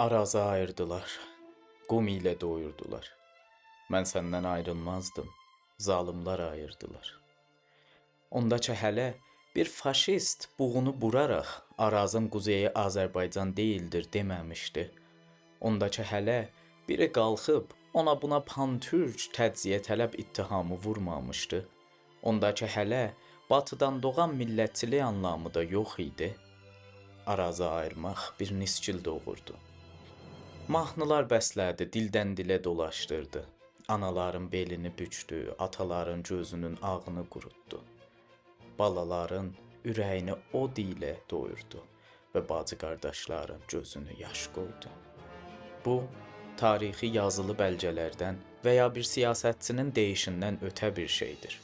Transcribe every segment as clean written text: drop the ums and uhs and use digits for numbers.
Arazı ayırdılar, qum ilə doyurdular. Mən səndən ayrılmazdım, zalımlar ayırdılar. Ondakı hələ bir faşist buğunu buraraq Arazın quzeyi Azərbaycan deyildir deməmişdi. Ondakı hələ biri qalxıb ona buna pantürk təciyə tələb ittihamı vurmamışdı. Ondakı hələ batıdan doğan millətçilik anlamı da yox idi. Arazı ayırmaq bir nisçil doğurdu. Mahnılar bəslədi, dildən dilə dolaşdırdı. Anaların belini bükdü, ataların gözünün ağını qurutdu. Balaların ürəyini od ilə doyurdu və bacı qardaşların gözünü yaş qoydu. Bu, tarixi yazılı bəlgələrdən və ya bir siyasətçinin deyişindən ötə bir şeydir.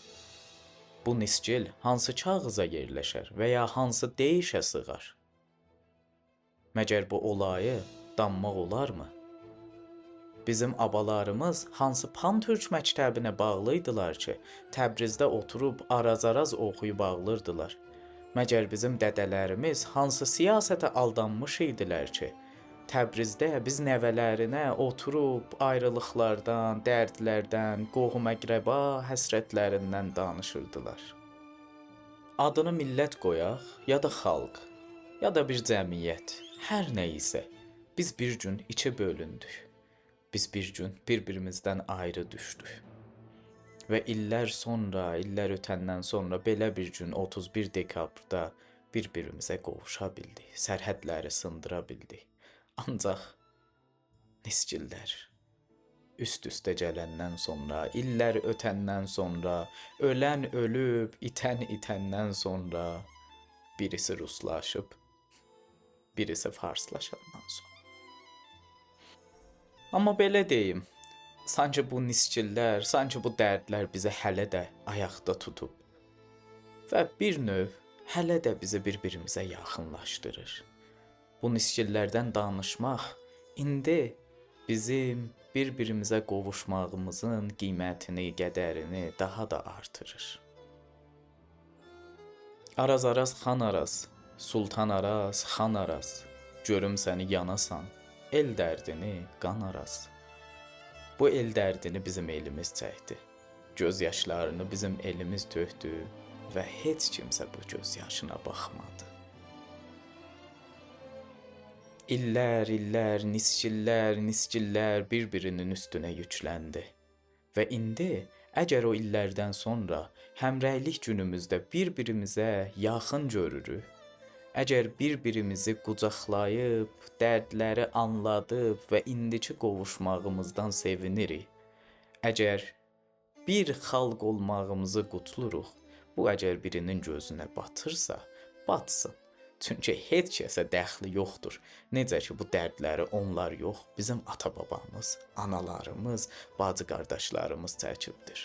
Bu niscil hansı kağıza yerləşər və ya hansı deyişə sığar? Məgər bu olayı danmaq olarmı? Bizim abalarımız hansı pantürk məktəbinə bağlıydılar ki, Təbrizdə oturub araz-araz oxuyub ağlırdılar? Məgər bizim dədələrimiz hansı siyasətə aldanmış idilər ki, Təbrizdə biz nəvələrinə oturub ayrılıqlardan, dərdlərdən, qohum-əqrəba həsrətlərindən danışırdılar? Adını millət qoyaq, ya da xalq, ya da bir cəmiyyət, hər nə isə, biz bir gün iki bölündük. Biz bir gün bir-birimizdən ayrı düşdük. Və illər sonra, illər ötəndən sonra belə bir gün 31 dekabrda bir-birimizə qovuşa bildik, sərhədləri sındıra bildik. Ancaq niscillər üst-üstə gələndən sonra, illər ötəndən sonra, ölən ölüb, itən itəndən sonra birisi ruslaşıb, birisi farslaşandan sonra. Amma belə deyim, sanki bu nisçillər, sanki bu dərdlər bizi hələ də ayaqda tutub və bir növ hələ də bizi bir-birimizə yaxınlaşdırır. Bu nisçillərdən danışmaq indi bizim bir-birimizə qovuşmağımızın qiymətini, qədərini daha da artırır. Araz-araz xan araz, sultan araz, xan araz, görüm səni yanasan, el dərdini qan araz. Bu el dərdini bizim elimiz çəkdi. Göz yaşlarını bizim elimiz tökdü və heç kimsə bu göz yaşına baxmadı. İllər, illər, niscillər bir-birinin üstünə yükləndi. Və indi əgər o illərdən sonra həmrəylik günümüzdə bir-birimizə yaxın görürük, əgər bir-birimizi qucaqlayıb, dərdləri anladıb və indiki qovuşmağımızdan sevinirik, əgər bir xalq olmağımızı qutluruq, bu əgər birinin gözünə batırsa, batsın. Çünki heç kəsə dəxli yoxdur. Necə ki, bu dərdləri onlar yox, bizim ata-babamız, analarımız, bacı-qardaşlarımız çəkibdir.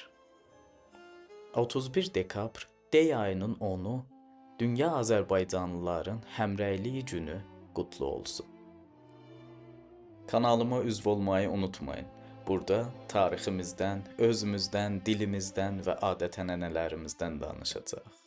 31 dekabr, dey ayının 10-u, Dünya Azərbaycanlıların həmrəyliyi günü qutlu olsun. Kanalıma üzv olmayı unutmayın. Burada tariximizdən, özümüzdən, dilimizdən və adət-ənənələrimizdən danışacağıq.